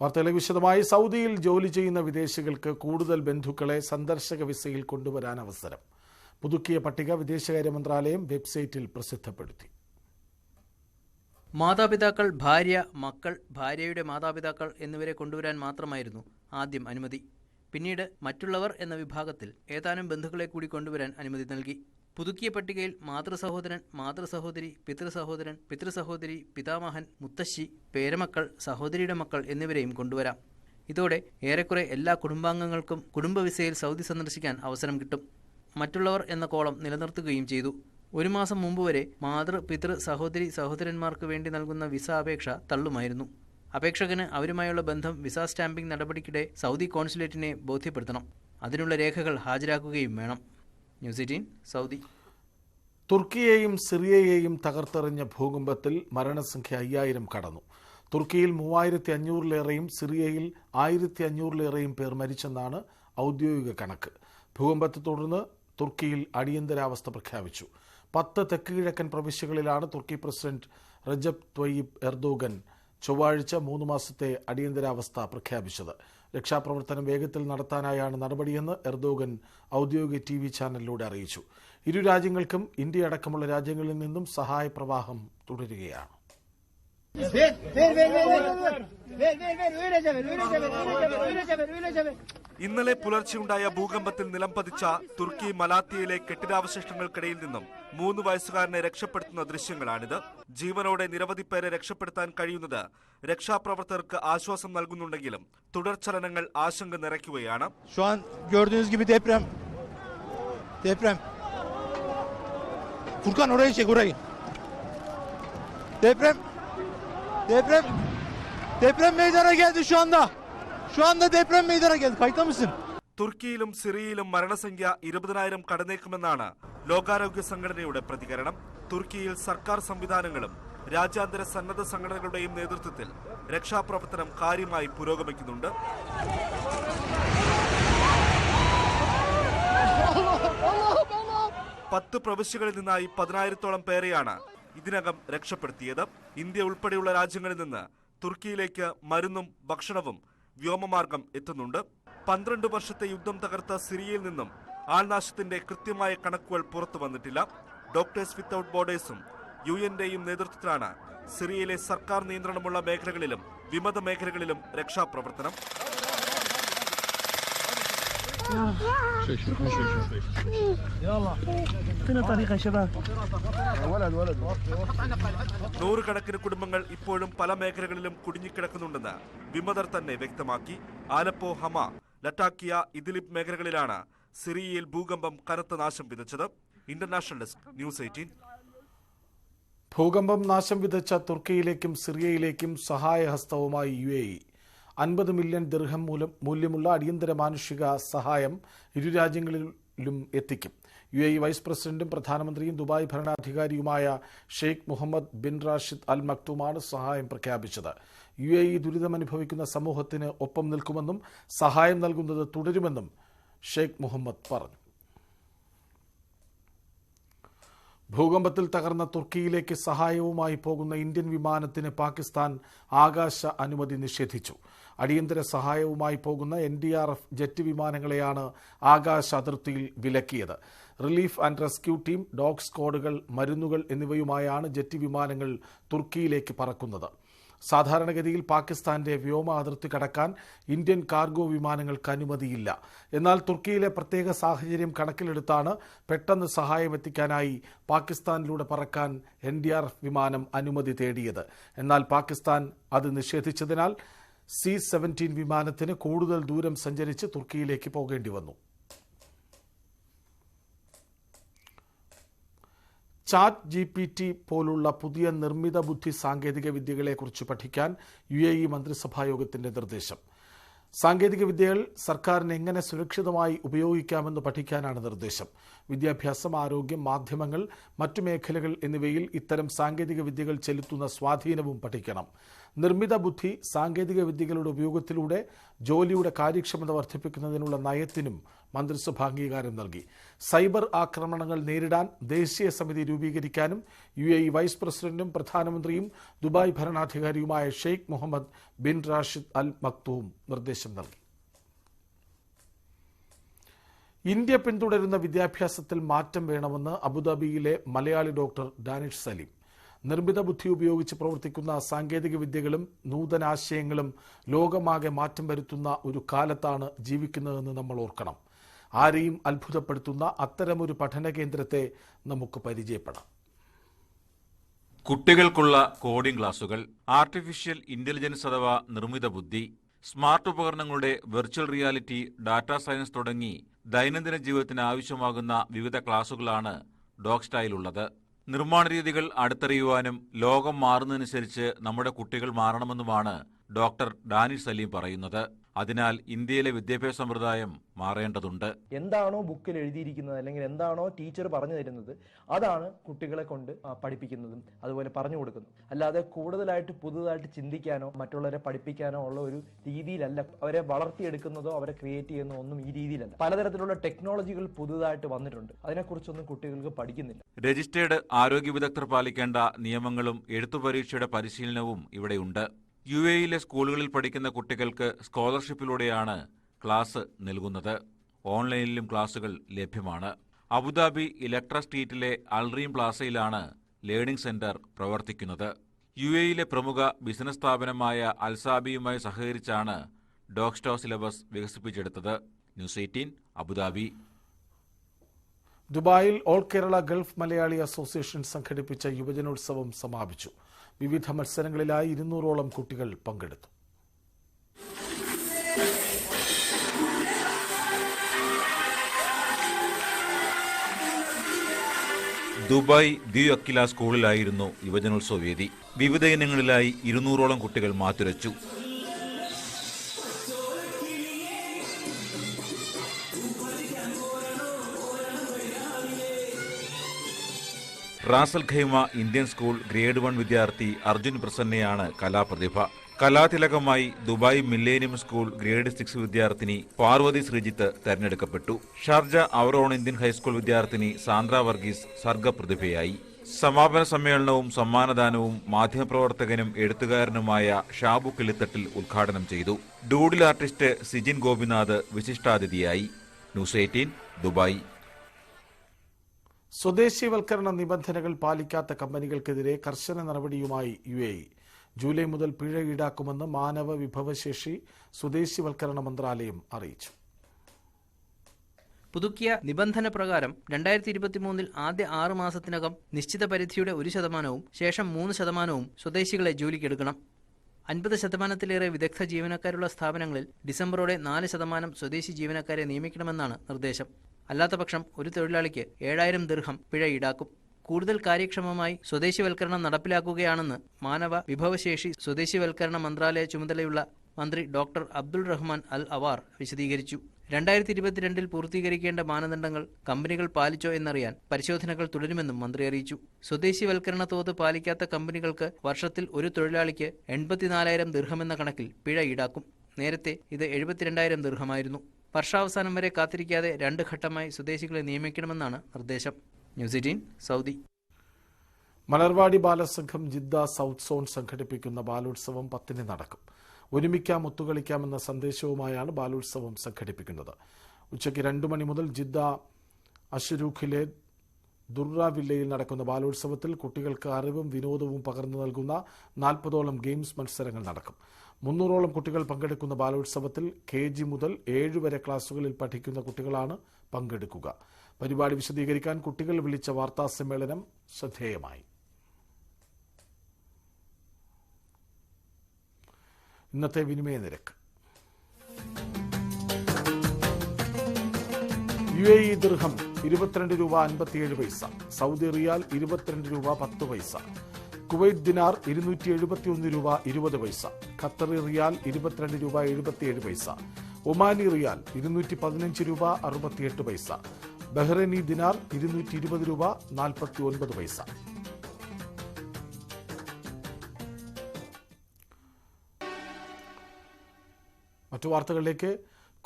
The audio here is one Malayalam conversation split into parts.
വാർത്തയിലെ വിശദമായി സൗദിയിൽ ജോലി ചെയ്യുന്ന വിദേശികൾക്ക് കൂടുതൽ ബന്ധുക്കളെ സന്ദർശക വിസയിൽ കൊണ്ടുവരാൻ അവസരം. പുതുക്കിയ പട്ടിക വിദേശകാര്യ മന്ത്രാലയം വെബ്സൈറ്റിൽ പ്രസിദ്ധപ്പെടുത്തി. മാതാപിതാക്കൾ, ഭാര്യ, മക്കൾ, ഭാര്യയുടെ മാതാപിതാക്കൾ എന്നിവരെ കൊണ്ടുവരാൻ മാത്രമായിരുന്നു ആദ്യം അനുമതി. പിന്നീട് മറ്റുള്ളവർ എന്ന വിഭാഗത്തിൽ ഏതാനും ബന്ധുക്കളെ കൂടി കൊണ്ടുവരാൻ അനുമതി നൽകി. പുതുക്കിയ പട്ടികയിൽ മാതൃസഹോദരൻ, മാതൃസഹോദരി, പിതൃസഹോദരൻ, പിതൃസഹോദരി, പിതാമഹൻ, മുത്തശ്ശി, പേരമക്കൾ, സഹോദരിയുടെ മക്കൾ എന്നിവരെയും കൊണ്ടുവരാം. ഇതോടെ ഏറെക്കുറെ എല്ലാ കുടുംബാംഗങ്ങൾക്കും കുടുംബ വിസയിൽ സൗദി സന്ദർശിക്കാൻ അവസരം കിട്ടും. മറ്റുള്ളവർ എന്ന കോളം നിലനിർത്തുകയും ചെയ്തു. ഒരു മാസം മുമ്പ് വരെ മാതൃ, പിതൃ, സഹോദരി, സഹോദരന്മാർക്ക് വേണ്ടി നൽകുന്ന വിസ അപേക്ഷ തള്ളുമായിരുന്നു. അപേക്ഷകന് അവരുമായുള്ള ബന്ധം വിസ സ്റ്റാമ്പിംഗ് നടപടിക്കിടെ സൗദി കോൺസുലേറ്റിനെ ബോധ്യപ്പെടുത്തണം. അതിനുള്ള രേഖകൾ ഹാജരാക്കുകയും വേണം. News 18 Saudi. തുർക്കിയെയും സിറിയയെയും തകർത്തെറിഞ്ഞ ഭൂകമ്പത്തിൽ മരണസംഖ്യ 5000 കടന്നു. തുർക്കിയിൽ 3500-ലേറെയും സിറിയയിൽ 1500-ലേറെയും പേർ മരിച്ചെന്നാണ് ഔദ്യോഗിക കണക്ക്. ഭൂകമ്പത്തെ തുടർന്ന് തുർക്കിയിൽ അടിയന്തരാവസ്ഥ പ്രഖ്യാപിച്ചു. 10 തെക്ക് കിഴക്കൻ പ്രവിശ്യകളിലാണ് തുർക്കി പ്രസിഡന്റ് റജബ് ത്വയ്യിബ് എർദോഗൻ ചൊവ്വാഴ്ച 3 മാസത്തെ അടിയന്തരാവസ്ഥ പ്രഖ്യാപിച്ചത്. രക്ഷാപ്രവർത്തനം വേഗത്തിൽ നടത്താനായാണ് നടപടിയെന്ന് എർദോഗൻ ഔദ്യോഗിക TV ചാനലിലൂടെ അറിയിച്ചു. ഇരു രാജ്യങ്ങൾക്കും ഇന്ത്യ അടക്കമുള്ള രാജ്യങ്ങളിൽ നിന്നും സഹായ പ്രവാഹം തുടരുകയാണ്. ഇന്നലെ പുലർച്ചെയുണ്ടായ ഭൂകമ്പത്തിൽ നിലം പതിച്ച തുർക്കി മലാത്തിയയിലെ കെട്ടിടാവശിഷ്ടങ്ങൾക്കിടയിൽ നിന്നും 3 വയസ്സുകാരനെ രക്ഷപ്പെടുത്തുന്ന ദൃശ്യങ്ങളാണിത്. ജീവനോടെ നിരവധി പേരെ രക്ഷപ്പെടുത്താൻ കഴിയുന്നത് രക്ഷാപ്രവർത്തകർക്ക് ആശ്വാസം നൽകുന്നുണ്ടെങ്കിലും തുടർചലനങ്ങൾ ആശങ്ക നിറയ്ക്കുകയാണ്. Furkan orayı çek orayı. Deprem meydana geldi şu anda. Şu anda deprem meydana geldi. Kayıtta mısın? തുർക്കിയിലും സിറിയയിലും മരണസംഖ്യ 20,000 കടന്നേക്കുമെന്നാണ് ലോകാരോഗ്യ സംഘടനയുടെ പ്രതികരണം. തുർക്കിയിൽ സർക്കാർ സംവിധാനങ്ങളും രാജ്യാന്തര സന്നദ്ധ സംഘടനകളുടെയും നേതൃത്വത്തിൽ രക്ഷാപ്രവർത്തനം കാര്യമായി പുരോഗമിക്കുന്നുണ്ട്. 10 പ്രവിശ്യകളിൽ നിന്നായി 10,000-ഓളം പേരെയാണ് ഇതിനകം രക്ഷപ്പെടുത്തിയത്. ഇന്ത്യ ഉൾപ്പെടെയുള്ള രാജ്യങ്ങളിൽ നിന്ന് തുർക്കിയിലേക്ക് മരുന്നും ഭക്ഷണവും വ്യോമമാർഗം എത്തുന്നുണ്ട്. 12 വർഷത്തെ യുദ്ധം തകർത്ത സിറിയയിൽ നിന്നും ആൾനാശത്തിന്റെ കൃത്യമായ കണക്കുകൾ പുറത്തു വന്നിട്ടില്ല. ഡോക്ടേഴ്സ് വിത്തൌട്ട് ബോർഡേഴ്സും UN-ന്റെയും നേതൃത്വത്തിലാണ് സിറിയയിലെ സർക്കാർ നിയന്ത്രണമുള്ള മേഖലകളിലും വിമത മേഖലകളിലും രക്ഷാപ്രവർത്തനം. നൂറുകണക്കിന് കുടുംബങ്ങൾ ഇപ്പോഴും പല മേഖലകളിലും കുടുങ്ങിക്കിടക്കുന്നുണ്ടെന്ന് വിമതർ തന്നെ വ്യക്തമാക്കി. ആലപ്പോ, ഹമ, ലറ്റാക്കിയ, ഇദ്ലിബ് മേഖലകളിലാണ് സിറിയയിൽ ഭൂകമ്പം കനത്ത നാശം വിതച്ചത്. International desk, news 18. ഭൂകമ്പം നാശം വിതച്ച തുർക്കിയിലേക്കും സിറിയയിലേക്കും സഹായഹസ്തവുമായി UAE 50 മില്യൺ ദിർഹം മൂല്യമുള്ള അടിയന്തര മാനുഷിക സഹായം ഇരു രാജ്യങ്ങളിലും എത്തിക്കും. UAE വൈസ് പ്രസിഡന്റും പ്രധാനമന്ത്രിയും ദുബായ് ഭരണാധികാരിയുമായ Sheikh Mohammed bin Rashid Al മക്തൂമാണ് സഹായം പ്രഖ്യാപിച്ചത്. UAE ദുരിതമനുഭവിക്കുന്ന സമൂഹത്തിന് ഒപ്പം നിൽക്കുമെന്നും സഹായം നൽകുന്നത് തുടരുമെന്നും ഷെയ്ഖ് മുഹമ്മദ് പറഞ്ഞു. ഭൂകമ്പത്തിൽ തകർന്ന തുർക്കിയിലേക്ക് സഹായവുമായി പോകുന്ന ഇന്ത്യൻ വിമാനത്തിന് പാകിസ്ഥാൻ ആകാശ അനുമതി നിഷേധിച്ചു. അടിയന്തര സഹായവുമായി പോകുന്ന NDRF ജെറ്റ് വിമാനങ്ങളെയാണ് ആകാശ അതിർത്തിയിൽ വിലക്കിയത്. Relief and rescue team, dog സ്ക്വാഡുകൾ, മരുന്നുകൾ എന്നിവയുമായാണ് ജെറ്റ് വിമാനങ്ങൾ തുർക്കിയിലേക്ക് പറക്കുന്നത്. സാധാരണഗതിയിൽ പാകിസ്ഥാന്റെ വ്യോമ അതിർത്തി കടക്കാൻ ഇന്ത്യൻ കാർഗോ വിമാനങ്ങൾക്ക് അനുമതിയില്ല. എന്നാൽ തുർക്കിയിലെ പ്രത്യേക സാഹചര്യം കണക്കിലെടുത്താണ് പെട്ടെന്ന് സഹായം എത്തിക്കാനായി പാകിസ്ഥാനിലൂടെ പറക്കാൻ NDRF വിമാനം അനുമതി തേടിയത്. എന്നാൽ പാകിസ്ഥാൻ അത് നിഷേധിച്ചതിനാൽ C-17 വിമാനത്തിന് കൂടുതൽ ദൂരം സഞ്ചരിച്ച് തുർക്കിയിലേക്ക് പോകേണ്ടി വന്നു. ChatGPT പോലുള്ള പുതിയ നിർമ്മിത ബുദ്ധി സാങ്കേതിക വിദ്യകളെക്കുറിച്ച് പഠിക്കാൻ UAE മന്ത്രിസഭായോഗത്തിന്റെ നിർദ്ദേശം. സാങ്കേതിക വിദ്യകൾ സർക്കാരിന് എങ്ങനെ സുരക്ഷിതമായി ഉപയോഗിക്കാമെന്ന് പഠിക്കാനാണ് നിർദ്ദേശം. വിദ്യാഭ്യാസം, ആരോഗ്യം, മാധ്യമങ്ങൾ, മറ്റു മേഖലകൾ എന്നിവയിൽ ഇത്തരം സാങ്കേതിക വിദ്യകൾ ചെലുത്തുന്ന സ്വാധീനവും പഠിക്കണം. നിർമ്മിത ബുദ്ധി സാങ്കേതിക വിദ്യകളുടെ ഉപയോഗത്തിലൂടെ ജോലിയുടെ കാര്യക്ഷമത വർദ്ധിപ്പിക്കുന്നതിനുള്ള നയത്തിനും മന്ത്രിസഭ അംഗീകാരം നൽകി. സൈബർ ആക്രമണങ്ങൾ നേരിടാൻ ദേശീയ സമിതി രൂപീകരിക്കാനും UAE വൈസ് പ്രസിഡന്റും പ്രധാനമന്ത്രിയും ദുബായ് ഭരണാധികാരിയുമായ Sheikh Mohammed bin Rashid Al Maktoum നിർദ്ദേശം നൽകി. ഇന്ത്യ പിന്തുടരുന്ന വിദ്യാഭ്യാസത്തിൽ മാറ്റം വേണമെന്ന് അബുദാബിയിലെ മലയാളി ഡോക്ടർ ഡാനിഷ് സലീം. നിർമ്മിത ബുദ്ധി ഉപയോഗിച്ച് പ്രവർത്തിക്കുന്ന സാങ്കേതിക വിദ്യകളും നൂതനാശയങ്ങളും ലോകമാകെ മാറ്റം വരുത്തുന്ന ഒരു കാലത്താണ് ജീവിക്കുന്നതെന്ന് നമ്മൾ ഓർക്കണം. ആരെയും അത്ഭുതപ്പെടുത്തുന്ന അത്തരമൊരു പഠന കേന്ദ്രത്തെ നമുക്ക് പരിചയപ്പെടാം. കുട്ടികൾക്കുള്ള കോഡിംഗ് ക്ലാസുകൾ, ആർട്ടിഫിഷ്യൽ ഇന്റലിജൻസ് അഥവാ നിർമ്മിത ബുദ്ധി, സ്മാർട്ട് ഉപകരണങ്ങളുടെ വെർച്വൽ റിയാലിറ്റി, ഡാറ്റാ സയൻസ് തുടങ്ങി ദൈനംദിന ജീവിതത്തിന് ആവശ്യമാകുന്ന വിവിധ ക്ലാസുകളാണ് ഡോഗ് സ്റ്റൈലുള്ളത്. നിർമ്മാണ രീതികൾ അടുത്തറിയുവാനും ലോകം മാറുന്നതനുസരിച്ച് നമ്മുടെ കുട്ടികൾ മാറണമെന്നുമാണ് ഡോക്ടർ ഡാനിഷ് സലീം പറയുന്നത്. അതിനാൽ ഇന്ത്യയിലെ വിദ്യാഭ്യാസ സമ്പ്രദായം മാറേണ്ടതുണ്ട്. എന്താണോ ബുക്കിൽ എഴുതിയിരിക്കുന്നത് അല്ലെങ്കിൽ എന്താണോ ടീച്ചർ പറഞ്ഞു തരുന്നത് അതാണ് കുട്ടികളെ കൊണ്ട് പഠിപ്പിക്കുന്നതും അതുപോലെ പറഞ്ഞു കൊടുക്കുന്നതും. അല്ലാതെ കൂടുതലായിട്ട് പുതുതായിട്ട് ചിന്തിക്കാനോ മറ്റുള്ളവരെ പഠിപ്പിക്കാനോ ഉള്ള ഒരു രീതിയിലല്ല. അവരെ വളർത്തിയെടുക്കുന്നതോ അവരെ ക്രിയേറ്റ് ചെയ്യുന്നതോ ഒന്നും ഈ രീതിയിലല്ല. പലതരത്തിലുള്ള ടെക്നോളജികൾ പുതുതായിട്ട് വന്നിട്ടുണ്ട്. അതിനെക്കുറിച്ചൊന്നും കുട്ടികൾക്ക് പഠിക്കുന്നില്ല. രജിസ്റ്റേർഡ് ആരോഗ്യ വിദഗ്ധർ പാലിക്കേണ്ട നിയമങ്ങളും എഴുത്തുപരീക്ഷയുടെ പരിശീലനവും ഇവിടെയുണ്ട്. UAEയിലെ സ്കൂളുകളിൽ പഠിക്കുന്ന കുട്ടികൾക്ക് സ്കോളർഷിപ്പിലൂടെയാണ് ക്ലാസ് നൽകുന്നത്. ഓൺലൈനിലും ക്ലാസുകൾ ലഭ്യമാണ്. അബുദാബി ഇലക്ട്ര സ്ട്രീറ്റിലെ അൽറീം പ്ലാസയിലാണ് ലേണിംഗ് സെന്റർ പ്രവർത്തിക്കുന്നത്. UAEയിലെ പ്രമുഖ ബിസിനസ് സ്ഥാപനമായ അൽസാബിയുമായി സഹകരിച്ചാണ് ഡോഗ്സ്റ്റോ സിലബസ് വികസിപ്പിച്ചെടുത്തത്. News 18 Abu Dhabi. ദുബായിൽ all Kerala gulf Malayali association സംഘടിപ്പിച്ച യുവജനോത്സവം സമാപിച്ചു. വിവിധ മത്സരങ്ങളിലായി 200ഓളം കുട്ടികൾ പങ്കെടുത്തു. ദുബായ് ദി അക്കില സ്കൂളിലായിരുന്നു യുവജനോത്സവ വേദി. വിവിധ ഇനങ്ങളിലായി 200ഓളം കുട്ടികൾ മാറ്റുരച്ചു. Ras al Khaimah Indian school grade 1 വിദ്യാർത്ഥി അർജുൻ പ്രസന്നയാണ് കലാപ്രതിഭ. കലാതിലകമായി ദുബായ് മില്ലേനിയം സ്കൂൾ ഗ്രേഡ് 6 വിദ്യാർത്ഥിനി പാർവതി ശ്രീജിത്ത് തെരഞ്ഞെടുക്കപ്പെട്ടു. ഷാർജ അവറോൺ ഇന്ത്യൻ ഹൈസ്കൂൾ വിദ്യാർത്ഥിനി സാന്ദ്ര വർഗീസ് സർഗപ്രതിഭയായി. സമാപന സമ്മേളനവും സമ്മാനദാനവും മാധ്യമപ്രവർത്തകനും എഴുത്തുകാരനുമായ ഷാബു കിളിത്തട്ടിൽ ഉദ്ഘാടനം ചെയ്തു. ഡൂഡിൽ ആർട്ടിസ്റ്റ് സിജിൻ ഗോപിനാഥ് വിശിഷ്ടാതിഥിയായി. News 18 Dubai. സ്വദേശീവൽക്കരണ നിബന്ധനകൾ പാലിക്കാത്ത കമ്പനികൾക്കെതിരെ കർശന നടപടിയുമായി UAE. ജൂലൈ മുതൽ പിഴ ഈടാക്കുമെന്ന് മാനവ വിഭവശേഷി സ്വദേശീവൽക്കരണ മന്ത്രാലയം അറിയിച്ചു. പുതുക്കിയ നിബന്ധന പ്രകാരം 2023 ആദ്യ 6 മാസത്തിനകം നിശ്ചിത പരിധിയുടെ 1% ശേഷം 3% സ്വദേശികളെ ജോലിക്കെടുക്കണം. 50% വിദഗ്ധ ജീവനക്കാരുള്ള സ്ഥാപനങ്ങളിൽ ഡിസംബറോടെ 4% സ്വദേശി ജീവനക്കാരെ നിയമിക്കണമെന്നാണ് നിർദ്ദേശം. അല്ലാത്തപക്ഷം ഒരു തൊഴിലാളിക്ക് 7000 ദിർഹം പിഴ ഈടാക്കും. കൂടുതൽ കാര്യക്ഷമമായി സ്വദേശിവൽക്കരണം നടപ്പിലാക്കുകയാണെന്ന് മാനവ വിഭവശേഷി സ്വദേശിവൽക്കരണ മന്ത്രാലയ ചുമതലയുള്ള മന്ത്രി ഡോക്ടർ അബ്ദുൾ റഹ്മാൻ അൽ അവാർ വിശദീകരിച്ചു. 2022 പൂർത്തീകരിക്കേണ്ട മാനദണ്ഡങ്ങൾ കമ്പനികൾ പാലിച്ചോ എന്നറിയാൻ പരിശോധനകൾ തുടരുമെന്നും മന്ത്രി അറിയിച്ചു. സ്വദേശിവൽക്കരണ തോത് പാലിക്കാത്ത കമ്പനികൾക്ക് വർഷത്തിൽ ഒരു തൊഴിലാളിക്ക് 84,000 ദിർഹമെന്ന കണക്കിൽ പിഴ ഈടാക്കും. നേരത്തെ ഇത് 72,000 ദിർഹമായിരുന്നു. വർഷാവസാനം വരെ കാത്തിരിക്കാതെ 2 ഘട്ടമായി സ്വദേശികളെ നിയമിക്കണമെന്നാണ് നിർദ്ദേശം. News 18 Saudi. Malarvadi Balasangham Jeddah south zone സംഘടിപ്പിക്കുന്ന ബാലോത്സവം 10 നടക്കും. ഒരുമിക്കാം ഒത്തുകളിക്കാമെന്ന സന്ദേശവുമായാണ് ബാലോത്സവം സംഘടിപ്പിക്കുന്നത്. ഉച്ചയ്ക്ക് 2 മണി മുതൽ ജിദ്ദ അഷ്റൂഖിലെ ദുർറ വില്ലയിൽ നടക്കുന്ന ബാലോത്സവത്തിൽ കുട്ടികൾക്ക് അറിവും വിനോദവും പകർന്നു നൽകുന്ന 40ഓളം ഗെയിംസ് മത്സരങ്ങൾ നടക്കും. 300ഓളം കുട്ടികൾ പങ്കെടുക്കുന്ന ബാലോത്സവത്തിൽ KG മുതൽ 7 വരെ ക്ലാസുകളിൽ പഠിക്കുന്ന കുട്ടികളാണ് പങ്കെടുക്കുക. പരിപാടി വിശദീകരിക്കാൻ കുട്ടികൾ വിളിച്ച വാർത്താ സമ്മേളനം ശ്രദ്ധേയമായി. ഇന്നത്തെ വിനിമയ നിരക്ക്. UAE ദിർഹം 22 രൂപ 57 പൈസ, സൗദി റിയാൽ 22 രൂപ 10 പൈസ, കുവൈറ്റ് ദിനാർ 271 രൂപ 20 പൈസ, ഖത്തറി റിയാൽ 22 രൂപ 77 പൈസ, ഒമാനി റിയാൽ 215 രൂപ 68 പൈസ, ബഹ്റൈനി ദിനാർ 220 രൂപ 49 പൈസ. മറ്റു വാർത്തകളിലേക്ക്.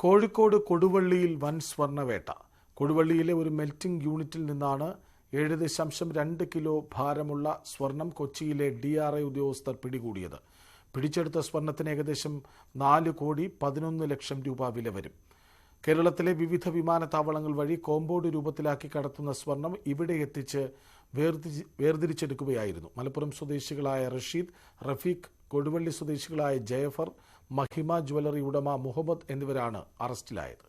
കോഴിക്കോട് കൊടുവള്ളിയിൽ വൻ സ്വർണ്ണവേട്ട. കൊടുവള്ളിയിലെ ഒരു മെൽറ്റിംഗ് യൂണിറ്റിൽ നിന്നാണ് 7.2 കിലോ ഭാരമുള്ള സ്വർണം കൊച്ചിയിലെ DRI ഉദ്യോഗസ്ഥർ പിടികൂടിയത്. പിടിച്ചെടുത്ത സ്വർണത്തിന് ഏകദേശം 4,11 ലക്ഷം രൂപ വില വരും. കേരളത്തിലെ വിവിധ വിമാനത്താവളങ്ങൾ വഴി കോമ്പൗണ്ട് രൂപത്തിലാക്കി കടത്തുന്ന സ്വർണം ഇവിടെ എത്തിച്ച് വേർതിരിച്ചെടുക്കുകയായിരുന്നു. മലപ്പുറം സ്വദേശികളായ റഷീദ്, റഫീഖ്, കൊടുവള്ളി സ്വദേശികളായ ജയഫർ, മഹിമ ജ്വല്ലറി ഉടമ മുഹമ്മദ് എന്നിവരാണ് അറസ്റ്റിലായത്.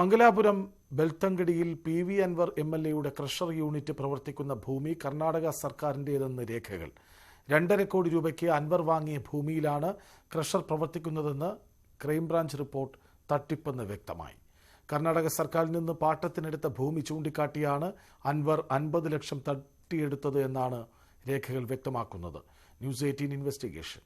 മംഗലാപുരം ബെൽത്തങ്കടിയിൽ PV അൻവർ MLAയുടെ ക്രഷർ യൂണിറ്റ് പ്രവർത്തിക്കുന്ന ഭൂമി കർണാടക സർക്കാരിൻ്റേതെന്ന് രേഖകൾ. 2.5 കോടി രൂപയ്ക്ക് അൻവർ വാങ്ങിയ ഭൂമിയിലാണ് ക്രഷർ പ്രവർത്തിക്കുന്നതെന്ന് ക്രൈംബ്രാഞ്ച് റിപ്പോർട്ട് തട്ടിപ്പെന്ന് വ്യക്തമായി. കർണാടക സർക്കാരിൽ നിന്ന് പാട്ടത്തിനെടുത്ത ഭൂമി ചൂണ്ടിക്കാട്ടിയാണ് അൻവർ 50 ലക്ഷം തട്ടിയെടുത്തത് എന്നാണ് രേഖകൾ വ്യക്തമാക്കുന്നത്. News 18 investigation.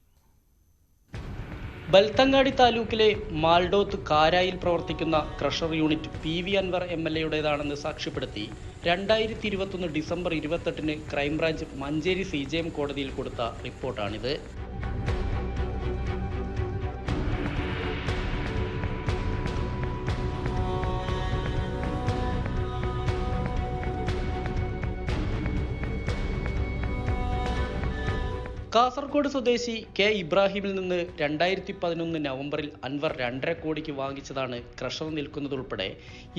ബൽത്തങ്ങാടി താലൂക്കിലെ മാൽഡോത്ത് കാരായിൽ പ്രവർത്തിക്കുന്ന ക്രഷർ യൂണിറ്റ് PV അൻവർ MLAയുടേതാണെന്ന് സാക്ഷ്യപ്പെടുത്തി 2021 ഡിസംബർ 28 ക്രൈംബ്രാഞ്ച് മഞ്ചേരി CJM കോടതിയിൽ കൊടുത്ത റിപ്പോർട്ടാണിത്. കാസർഗോഡ് സ്വദേശി K ഇബ്രാഹിമിൽ നിന്ന് 2011 നവംബറിൽ അൻവർ 2.5 കോടിക്ക് വാങ്ങിച്ചതാണ് ക്രഷർ നിൽക്കുന്നതുൾപ്പെടെ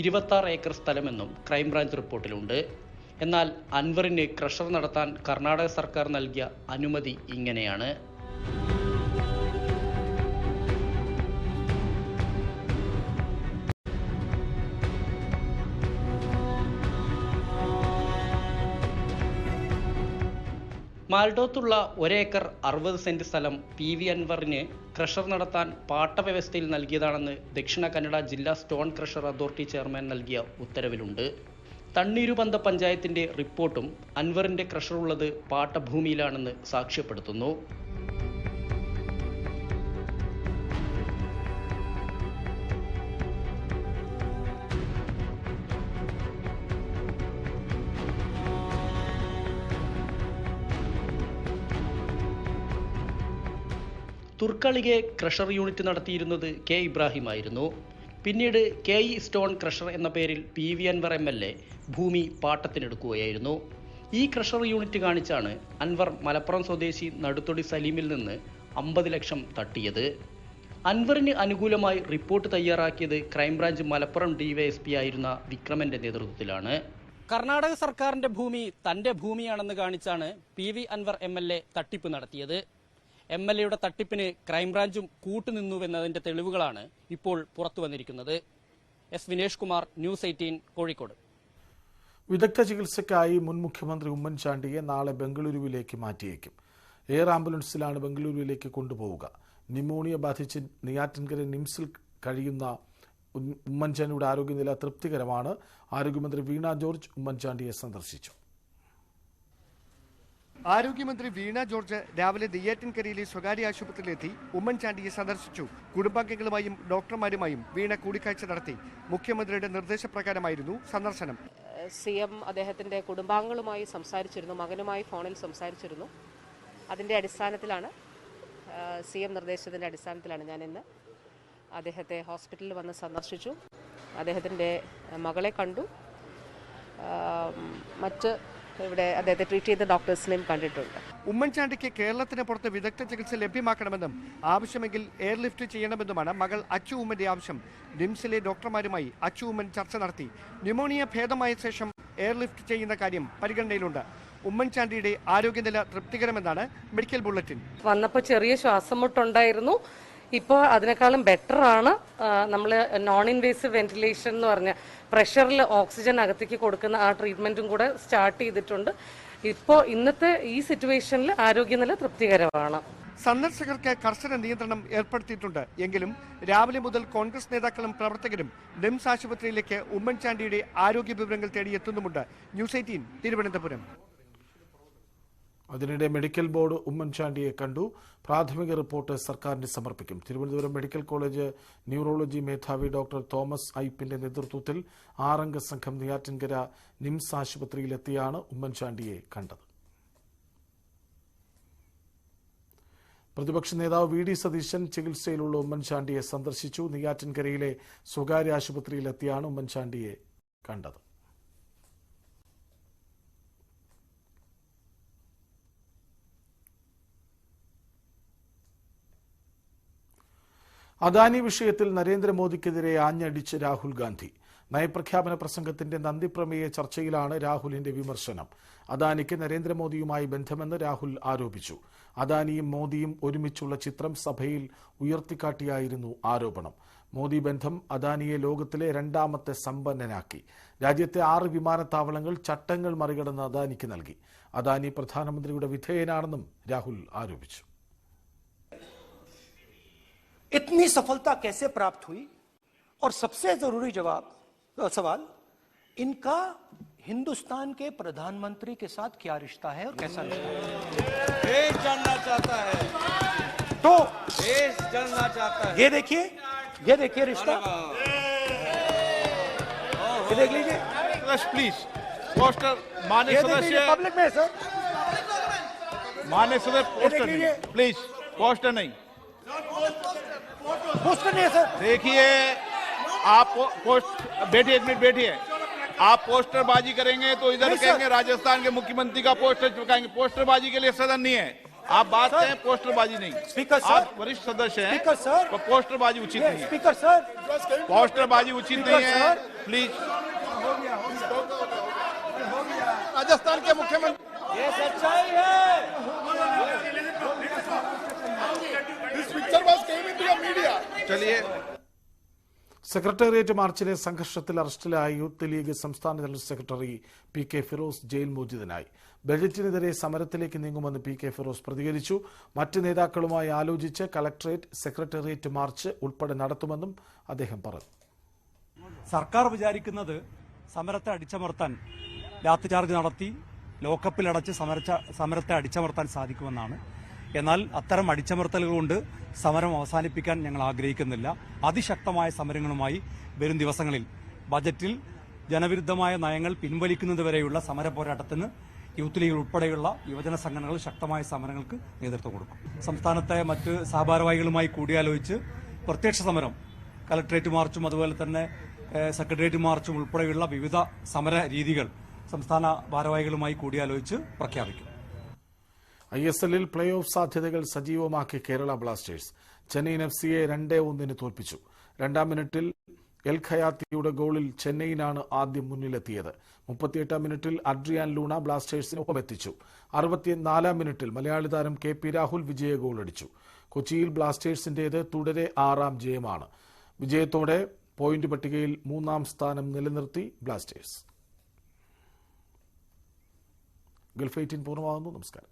26 ഏക്കർ സ്ഥലമെന്നും ക്രൈംബ്രാഞ്ച് റിപ്പോർട്ടിലുണ്ട്. എന്നാൽ അൻവറിന് ക്രഷർ നടത്താൻ കർണാടക സർക്കാർ നൽകിയ അനുമതി ഇങ്ങനെയാണ്. മാൽഡോത്തുള്ള 1 ഏക്കർ 60 സെന്റ് സ്ഥലം PV അൻവറിന് ക്രഷർ നടത്താൻ പാട്ടവ്യവസ്ഥയിൽ നൽകിയതാണെന്ന് ദക്ഷിണ കന്നഡ ജില്ലാ സ്റ്റോൺ ക്രഷർ അതോറിറ്റി ചെയർമാൻ നൽകിയ ഉത്തരവിലുണ്ട്. തണ്ണീരുബന്ധ പഞ്ചായത്തിന്റെ റിപ്പോർട്ടും അൻവറിന്റെ ക്രഷർ ഉള്ളത് പാട്ടഭൂമിയിലാണെന്ന് സാക്ഷ്യപ്പെടുത്തുന്നു. തുർക്കളിയെ ക്രഷർ യൂണിറ്റ് നടത്തിയിരുന്നത് K ഇബ്രാഹിമായിരുന്നു. പിന്നീട് KE സ്റ്റോൺ ക്രഷർ എന്ന പേരിൽ PV അൻവർ MLA ഭൂമി പാട്ടത്തിനെടുക്കുകയായിരുന്നു. ഈ ക്രഷർ യൂണിറ്റ് കാണിച്ചാണ് അൻവർ മലപ്പുറം സ്വദേശി നടുത്തൊടി സലീമിൽ നിന്ന് 50 ലക്ഷം തട്ടിയത്. അൻവറിന് അനുകൂലമായി റിപ്പോർട്ട് തയ്യാറാക്കിയത് ക്രൈംബ്രാഞ്ച് മലപ്പുറം DYSP ആയിരുന്ന വിക്രമന്റെ നേതൃത്വത്തിലാണ്. കർണാടക സർക്കാരിന്റെ ഭൂമി തന്റെ ഭൂമിയാണെന്ന് കാണിച്ചാണ് PV അൻവർ MLA തട്ടിപ്പ് നടത്തിയത്. MLAയുടെ തട്ടിപ്പിന് ക്രൈംബ്രാഞ്ചും കൂട്ടുനിന്നുവെന്നതിന്റെ തെളിവുകളാണ് ഇപ്പോൾ പുറത്തു വന്നിരിക്കുന്നത്. S Vinesh Kumar, news 18 Kozhikode. വിദഗ്ധ ചികിത്സയ്ക്കായി മുൻ മുഖ്യമന്ത്രി ഉമ്മൻചാണ്ടിയെ നാളെ ബംഗളൂരുവിലേക്ക് മാറ്റിയേക്കും. എയർ ആംബുലൻസിലാണ് ബംഗളൂരുവിലേക്ക് കൊണ്ടുപോവുക. ന്യൂമോണിയ ബാധിച്ച് നെയ്യാറ്റിൻകര നിംസിൽ കഴിയുന്ന ഉമ്മൻചാണ്ടിയുടെ ആരോഗ്യനില തൃപ്തികരമാണ്. ആരോഗ്യമന്ത്രി വീണ ജോർജ് ഉമ്മൻചാണ്ടിയെ സന്ദർശിച്ചു. ആരോഗ്യമന്ത്രി വീണ ജോർജ് രാവിലെ നെയ്യാറ്റിൻകരയിലെ സ്വകാര്യ ആശുപത്രിയിലെത്തി ഉമ്മൻചാണ്ടിയെ സന്ദർശിച്ചു. കുടുംബാംഗങ്ങളുമായും ഡോക്ടർമാരുമായും വീണ കൂടിക്കാഴ്ച നടത്തി. മുഖ്യമന്ത്രിയുടെ നിർദ്ദേശപ്രകാരമായിരുന്നു സന്ദർശനം. CM അദ്ദേഹത്തിന്റെ കുടുംബാംഗങ്ങളുമായി സംസാരിച്ചിരുന്നു, മകനുമായി ഫോണിൽ സംസാരിച്ചിരുന്നു. അതിൻ്റെ അടിസ്ഥാനത്തിലാണ് CM നിർദ്ദേശത്തിൻ്റെ അടിസ്ഥാനത്തിലാണ് ഞാൻ ഇന്ന് അദ്ദേഹത്തെ ഹോസ്പിറ്റലിൽ വന്ന് സന്ദർശിച്ചു. അദ്ദേഹത്തിൻ്റെ മകളെ കണ്ടു. മറ്റ് ഇവിടെ അദ്ദേഹത്തെ ട്രീറ്റ് ചെയ്ത ഡോക്ടേഴ്സിനെയും കണ്ടിട്ടുണ്ട്. ഉമ്മൻചാണ്ടിക്ക് കേരളത്തിന് പുറത്ത് വിദഗ്ധ ചികിത്സ ലഭ്യമാക്കണമെന്നും ആവശ്യമെങ്കിൽ എയർലിഫ്റ്റ് ചെയ്യണമെന്നുമാണ് മകൾ അച്ചു ഉമ്മന്റെ ആവശ്യം. നിംസിലെ ഡോക്ടർമാരുമായി അച്ചു ഉമ്മൻ ചർച്ച നടത്തി. ന്യൂമോണിയ ഭേദമായ ശേഷം എയർലിഫ്റ്റ് ചെയ്യുന്ന കാര്യം പരിഗണനയിലുണ്ട്. ഉമ്മൻചാണ്ടിയുടെ ആരോഗ്യനില തൃപ്തികരമെന്നാണ് മെഡിക്കൽ ബുള്ളറ്റിൻ. വന്നപ്പോൾ ചെറിയ ശ്വാസം മുട്ടുണ്ടായിരുന്നു. ഇപ്പോൾ അതിനേക്കാളും ബെറ്റർ ആണ്. നമ്മൾ നോൺ ഇൻവേസീവ് വെന്റിലേഷൻ എന്ന് പറഞ്ഞ പ്രഷറിൽ ഓക്സിജൻ അകത്തേക്ക് കൊടുക്കുന്ന ആ ട്രീറ്റ്മെന്റും കൂടെ സ്റ്റാർട്ട് ചെയ്തിട്ടുണ്ട്. ഇപ്പോൾ ഇന്നത്തെ ഈ സിറ്റുവേഷനിൽ ആരോഗ്യനില തൃപ്തികരമാണ്. സന്ദർശകർക്ക് കർശന നിയന്ത്രണം ഏർപ്പെടുത്തിയിട്ടുണ്ട്. എങ്കിലും രാവിലെ മുതൽ കോൺഗ്രസ് നേതാക്കളും പ്രവർത്തകരും നിംസ് ആശുപത്രിയിലേക്ക് ഉമ്മൻചാണ്ടിയുടെ ആരോഗ്യ വിവരങ്ങൾ തേടിയെത്തുന്നുമുണ്ട്. ന്യൂസ് 18 തിരുവനന്തപുരം. അതിനിടെ മെഡിക്കൽ ബോർഡ് ഉമ്മൻചാണ്ടിയെ കണ്ടു. പ്രാഥമിക റിപ്പോർട്ട് സർക്കാരിന് സമർപ്പിക്കും. തിരുവനന്തപുരം മെഡിക്കൽ കോളേജ് ന്യൂറോളജി മേധാവി ഡോക്ടർ തോമസ് ഐപ്പിന്റെ നേതൃത്വത്തിൽ 6 സംഘം നെയ്യാറ്റിൻകര നിംസ് ആശുപത്രിയിലെത്തിയാണ് ഉമ്മൻചാണ്ടിയെ കണ്ടത്. പ്രതിപക്ഷ നേതാവ് വി ഡി സതീശൻ ചികിത്സയിലുള്ള ഉമ്മൻചാണ്ടിയെ സന്ദർശിച്ചു. നെയ്യാറ്റിൻകരയിലെ സ്വകാര്യ ആശുപത്രിയിലെത്തിയാണ് ഉമ്മൻചാണ്ടിയെ കണ്ടത്. അദാനി വിഷയത്തിൽ നരേന്ദ്രമോദിക്കെതിരെ ആഞ്ഞടിച്ച് രാഹുൽ ഗാന്ധി. നയപ്രഖ്യാപന പ്രസംഗത്തിന്റെ നന്ദിപ്രമേയ ചർച്ചയിലാണ് രാഹുലിന്റെ വിമർശനം. അദാനിക്ക് നരേന്ദ്രമോദിയുമായി ബന്ധമെന്ന് രാഹുൽ ആരോപിച്ചു. അദാനിയും മോദിയും ഒരുമിച്ചുള്ള ചിത്രം സഭയിൽ ഉയർത്തിക്കാട്ടിയായിരുന്നു ആരോപണം. മോദി ബന്ധം അദാനിയെ ലോകത്തിലെ 2ാമത്തെ സമ്പന്നനാക്കി. രാജ്യത്തെ 6 വിമാനത്താവളങ്ങൾ ചട്ടങ്ങൾ മറികടന്ന് അദാനിക്ക് നൽകി. അദാനി പ്രധാനമന്ത്രിയുടെ വിധേയനാണെന്നും രാഹുൽ ആരോപിച്ചു. इतनी सफलता कैसे प्राप्त हुई और सबसे जरूरी सवाल इनका हिंदुस्तान के प्रधानमंत्री के साथ क्या रिश्ता है और कैसा रिश्ता है, देश जानना चाहता है, तो देश जानना चाहता है। ये देखिए रिश्ता, ये देख लीजिए प्लीज पोस्टर माननीय सदस्य पब्लिक में सर, माननीय सदस्य पोस्टर नहीं, प्लीज पोस्टर नहीं, पोस्टर नहीं है सर। देखिए आप बैठिए, 1 मिनट बैठिए। आप पोस्टरबाजी करेंगे तो इधर कहेंगे राजस्थान के मुख्यमंत्री का पोस्टर चिपकाएंगे। पोस्टरबाजी के लिए सदन नहीं है। आप बात करें, पोस्टरबाजी नहीं। स्पीकर सर, आप वरिष्ठ सदस्य हैं, स्पीकर सर, तो पोस्टरबाजी उचित नहीं है। स्पीकर सर, पोस्टरबाजी उचित नहीं है, प्लीज। राजस्थान के मुख्यमंत्री, ये सच्चाई है। चलिए, സെക്രട്ടേറിയറ്റ് മാർച്ചിലെ സംഘർഷത്തിൽ അറസ്റ്റിലായ യൂത്ത് ലീഗ് സംസ്ഥാന general secretary P K Firoz jail മോചിതനായി. ബജറ്റിനെതിരെ സമരത്തിലേക്ക് നീങ്ങുമെന്ന് പി കെ ഫിറോസ് പ്രതികരിച്ചു. മറ്റ് നേതാക്കളുമായി ആലോചിച്ച് കളക്ടറേറ്റ്, സെക്രട്ടേറിയറ്റ് മാർച്ച് ഉൾപ്പെടെ നടത്തുമെന്നും അദ്ദേഹം പറഞ്ഞു. സർക്കാർ വിചാരിക്കുന്നത് സമരത്തെ അടിച്ചമർത്താൻ ലാത്തിചാർജ് നടത്തി ലോക്കപ്പിലടച്ച് സമരത്തെ അടിച്ചമർത്താൻ സാധിക്കുമെന്നാണ്. എന്നാൽ അത്തരം അടിച്ചമർത്തലുകൾ കൊണ്ട് സമരം അവസാനിപ്പിക്കാൻ ഞങ്ങൾ ആഗ്രഹിക്കുന്നില്ല. അതിശക്തമായ സമരങ്ങളുമായി വരും ദിവസങ്ങളിൽ ബജറ്റിൽ ജനവിരുദ്ധമായ നയങ്ങൾ പിൻവലിക്കുന്നതുവരെയുള്ള സമര പോരാട്ടത്തിന് യൂത്ത് ലീഗ് ഉൾപ്പെടെയുള്ള യുവജന സംഘടനകൾ ശക്തമായ സമരങ്ങൾക്ക് നേതൃത്വം കൊടുക്കും. സംസ്ഥാനത്തെ മറ്റ് സഹഭാരവാഹികളുമായി കൂടിയാലോചിച്ച് പ്രത്യക്ഷ സമരം, കലക്ട്രേറ്റ് മാർച്ചും അതുപോലെ തന്നെ സെക്രട്ടേറിയറ്റ് മാർച്ചും ഉൾപ്പെടെയുള്ള വിവിധ സമര രീതികൾ സംസ്ഥാന ഭാരവാഹികളുമായി കൂടിയാലോചിച്ച് പ്രഖ്യാപിക്കും. ISLൽ പ്ലേ ഓഫ് സാധ്യതകൾ സജീവമാക്കി കേരള ബ്ലാസ്റ്റേഴ്സ്. ചെന്നൈയിൻ FCയെ 2-1 തോൽപ്പിച്ചു. 2ാം മിനിറ്റിൽ എൽ ഖയാത്തിയുടെ ഗോളിൽ ചെന്നൈയിനാണ് ആദ്യം മുന്നിലെത്തിയത്. 38ാം മിനിറ്റിൽ അഡ്രിയാൻ ലൂണ ബ്ലാസ്റ്റേഴ്സിന് ഒപ്പമെത്തിച്ചു. 64ാം മിനിറ്റിൽ മലയാളി താരം KP രാഹുൽ വിജയ ഗോളടിച്ചു. കൊച്ചിയിൽ ബ്ലാസ്റ്റേഴ്സിന്റേത് തുടരെ 6ാം ജയമാണ്. വിജയത്തോടെ പോയിന്റ് പട്ടികയിൽ 3ാം സ്ഥാനം നിലനിർത്തി ബ്ലാസ്റ്റേഴ്സ്. ഗൾഫ് 18 പൂർണ്ണമാകുന്നു. നമസ്കാരം.